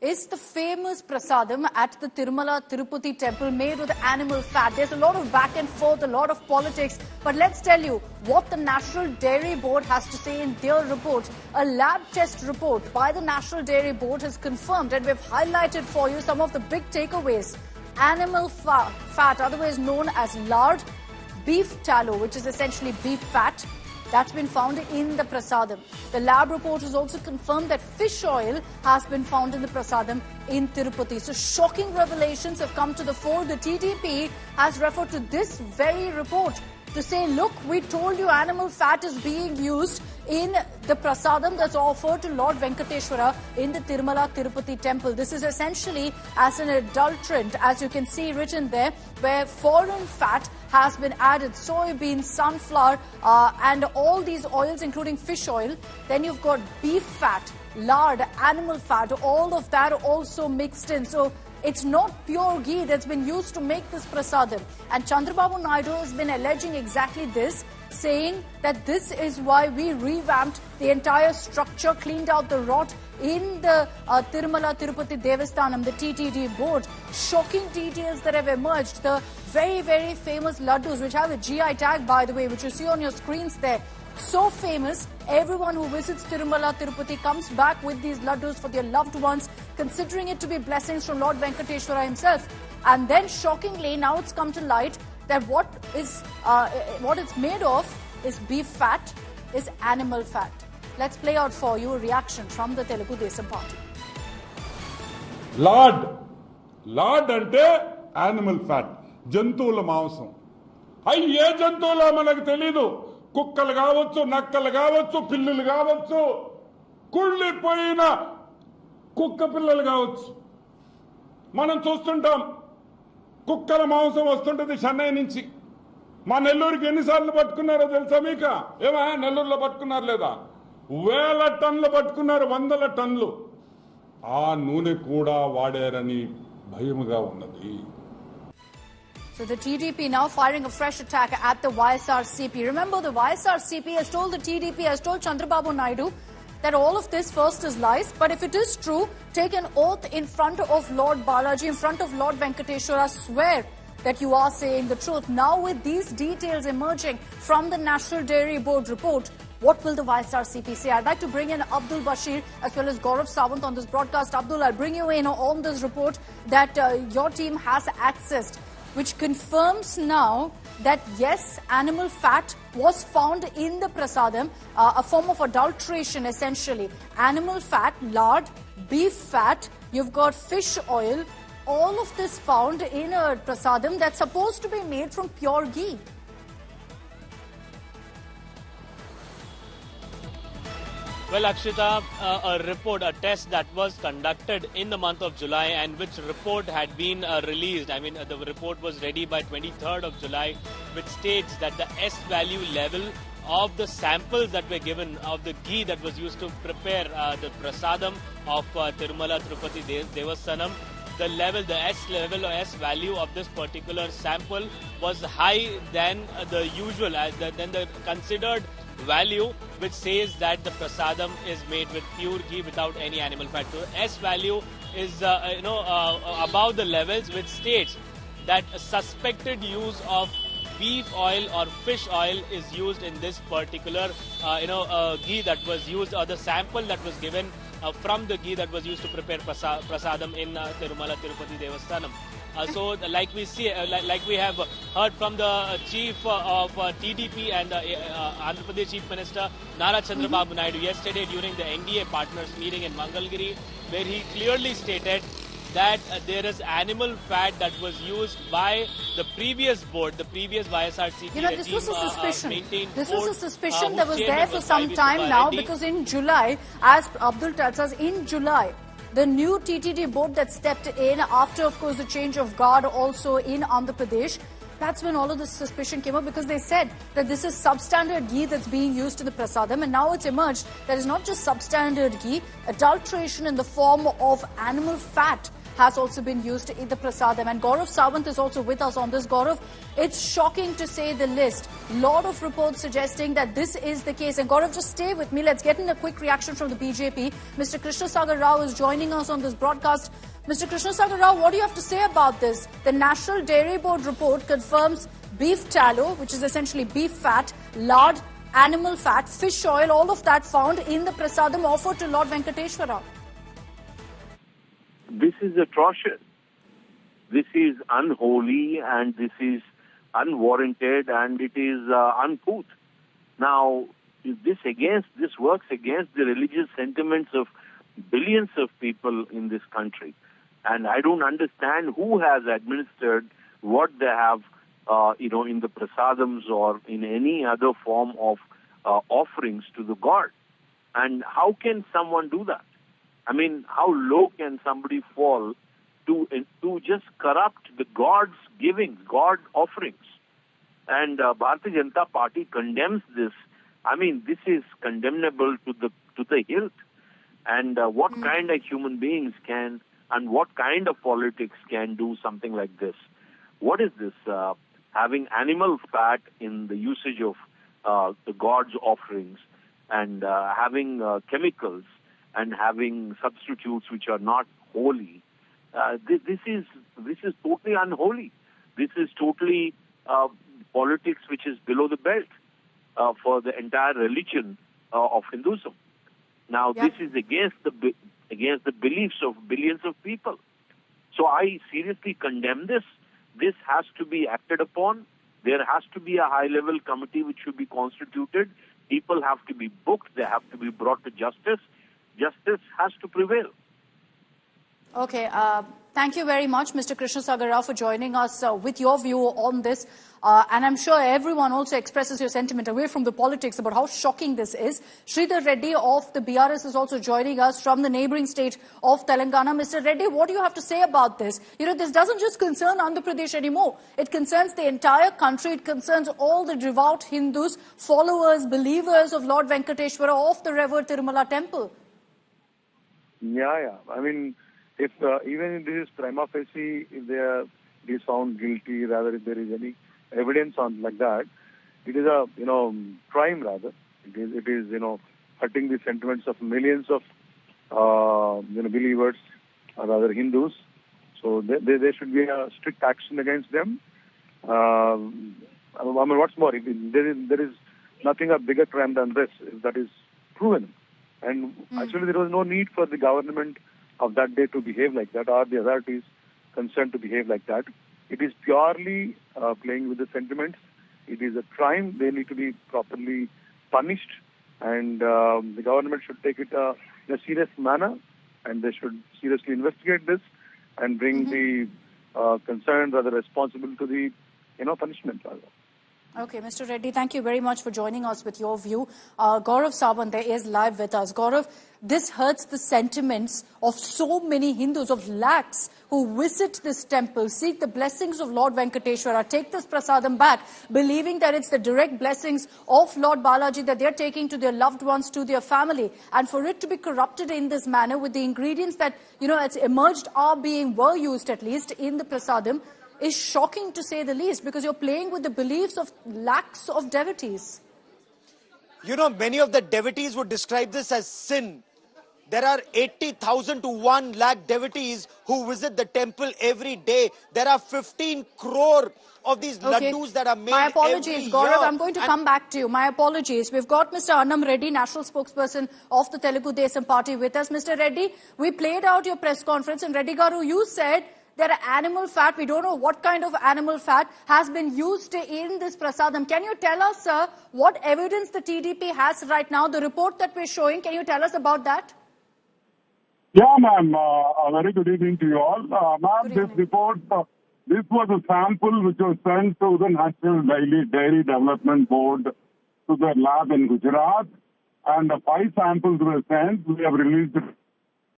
is the famous prasadam at the Tirumala Tirupati temple made with animal fat. There's a lot of back and forth, a lot of politics. But let's tell you what the National Dairy Board has to say in their report. A lab test report by the National Dairy Board has confirmed, and we've highlighted for you some of the big takeaways. Animal fat, otherwise known as lard, beef tallow, which is essentially beef fat, that's been found in the prasadam. The lab report has also confirmed that fish oil has been found in the prasadam in Tirupati. So shocking revelations have come to the fore. The TDP has referred to this very report to say, look, we told you animal fat is being used in the prasadam that's offered to Lord Venkateshwara in the Tirumala Tirupati temple. This is essentially as an adulterant, as you can see written there, where foreign fat has been added, soybean, sunflower, and all these oils, including fish oil. Then you've got beef fat, lard, animal fat, all of that also mixed in. So it's not pure ghee that's been used to make this prasadam. And Chandrababu Naidu has been alleging exactly this, saying that this is why we revamped the entire structure, cleaned out the rot in the Tirumala Tirupati Devasthanam, the TTD board. Shocking details that have emerged. The very, very famous laddus, which have a GI tag, by the way, which you see on your screens there. So famous, everyone who visits Tirumala Tirupati comes back with these laddus for their loved ones, considering it to be blessings from Lord Venkateshwara himself. And then shockingly, now it's come to light that what it's made of is beef fat, is animal fat. Let's play out for you a reaction from the Telugu Desam Party. Lard ante animal fat, జంతువుల మాంసం. అయ్యి ఏ జంతువులో మనకు తెలీదు. కుక్కలు కావచ్చు, నక్కలు కావచ్చు, పిల్లులు కావచ్చు, కుళ్ళిపోయిన కుక్క పిల్లలు కావచ్చు. మనం చూస్తుంటాం కుక్కల మాంసం వస్తుంటది చెన్నై నుంచి. మా నెల్లూరుకి ఎన్నిసార్లు పట్టుకున్నారో తెలుసా మీకు? ఏమా నెల్లూరులో పట్టుకున్నారు లేదా? వేల టన్నులు పట్టుకున్నారు, వందల టన్నులు. ఆ నూనె కూడా వాడారని భయముగా ఉన్నది. So the TDP now firing a fresh attack at the YSRCP. Remember, the YSRCP has told the TDP, has told Chandrababu Naidu that all of this first is lies. But if it is true, take an oath in front of Lord Balaji, in front of Lord Venkateshwara, swear that you are saying the truth. Now with these details emerging from the National Dairy Board report, what will the YSRCP say? I'd like to bring in Abdul Bashir as well as Gaurav Sawant on this broadcast. Abdul, I'll bring you in on this report that your team has accessed, which confirms now that yes, animal fat was found in the prasadam, a form of adulteration essentially. Animal fat, lard, beef fat, you've got fish oil, all of this found in a prasadam that's supposed to be made from pure ghee. Well, Akshita, a test that was conducted in the month of July and which report had been released. I mean, the report was ready by 23rd of July, which states that the S value level of the samples that were given of the ghee that was used to prepare the prasadam of Tirumala Tirupati Devasthanam, the S level or S value of this particular sample was high than the usual, than the considered value, which says that the prasadam is made with pure ghee without any animal fat. So S value is above the levels, which states that a suspected use of beef oil or fish oil is used in this particular ghee that was used, or the sample that was given from the ghee that was used to prepare prasadam in Tirumala Tirupati Devasthanam. So, like we see, like we have heard from the chief of TDP and Andhra Pradesh Chief Minister Nara Chandrababu Naidu yesterday during the NDA partners meeting in Mangalgiri, where he clearly stated that there is animal fat that was used by the previous board, the previous YSRCP. This was a suspicion. This was a suspicion that was there for some time now, because in July, as Abdul tells us, in July, the new TTD board that stepped in after, of course, the change of guard also in Andhra Pradesh, that's when all of this suspicion came up, because they said that this is substandard ghee that's being used in the prasadam, and now it's emerged that it's not just substandard ghee, adulteration in the form of animal fat has also been used in the prasadam. And Gaurav Sawant is also with us on this. Gaurav, it's shocking to say the least. Lot of reports suggesting that this is the case. And Gaurav, just stay with me. Let's get in a quick reaction from the BJP. Mr. Krishna Sagar Rao is joining us on this broadcast. Mr. Krishna Sagar Rao, what do you have to say about this? The National Dairy Board report confirms beef tallow, which is essentially beef fat, lard, animal fat, fish oil, all of that found in the prasadam offered to Lord Venkateshwara. This is atrocious. This is unholy and this is unwarranted and it is uncouth. Now, this works against the religious sentiments of billions of people in this country. And I don't understand who has administered what they have in the prasadams or in any other form of offerings to the god. And how can someone do that? I mean, how low can somebody fall to just corrupt the God's givings, God offerings? And Bharatiya Janata Party condemns this. I mean, this is condemnable to the hilt. And what kind of human beings can and what kind of politics can do something like this? What is this? Having animal fat in the usage of the God's offerings and having chemicals and having substitutes which are not holy. This is totally unholy. This is totally politics which is below the belt for the entire religion of Hinduism. Now, this is against the beliefs of billions of people. So I seriously condemn this. This has to be acted upon. There has to be a high-level committee which should be constituted. People have to be booked. They have to be brought to justice. Justice has to prevail. Okay. Thank you very much, Mr. Krishna Sagar Rao, for joining us with your view on this. And I'm sure everyone also expresses your sentiment away from the politics about how shocking this is. Sridhar Reddy of the BRS is also joining us from the neighbouring state of Telangana. Mr. Reddy, what do you have to say about this? You know, this doesn't just concern Andhra Pradesh anymore. It concerns the entire country. It concerns all the devout Hindus, followers, believers of Lord Venkateshwara of the revered Tirumala temple. Yeah. I mean, if even if this is prima facie, if they is found guilty, rather if there is any evidence on like that, it is a crime rather. It is hurting the sentiments of millions of believers or rather Hindus. So there should be a strict action against them. I mean, what's more, there is nothing a bigger crime than this if that is proven. And actually, there was no need for the government of that day to behave like that, or the authorities concerned to behave like that. It is purely playing with the sentiments. It is a crime. They need to be properly punished, and the government should take it in a serious manner, and they should seriously investigate this and bring the concerned, rather responsible to the punishment. Okay, Mr. Reddy, thank you very much for joining us with your view. Gaurav Sawant is live with us. Gaurav, this hurts the sentiments of so many Hindus, of lakhs who visit this temple, seek the blessings of Lord Venkateshwara, take this prasadam back, believing that it's the direct blessings of Lord Balaji that they're taking to their loved ones, to their family. And for it to be corrupted in this manner with the ingredients that, it's emerged were used at least in the prasadam, is shocking to say the least, because you're playing with the beliefs of lakhs of devotees. Many of the devotees would describe this as sin. There are 80,000 to 1 lakh devotees who visit the temple every day. There are 15 crore of these laddus that are made. My apologies, every Gaurav. year. I'm going to come back to you. My apologies. We've got Mr. Annam Reddy, national spokesperson of the Telugu Desam Party, with us. Mr. Reddy, we played out your press conference, and Reddy Garu, you said there are animal fat. We don't know what kind of animal fat has been used in this prasadam. Can you tell us, sir, what evidence the TDP has right now? The report that we're showing, can you tell us about that? Yeah, ma'am. A very good evening to you all. Ma'am, this report, this was a sample which was sent to the National Dairy Development Board to the lab in Gujarat. And 5 samples were sent. We have released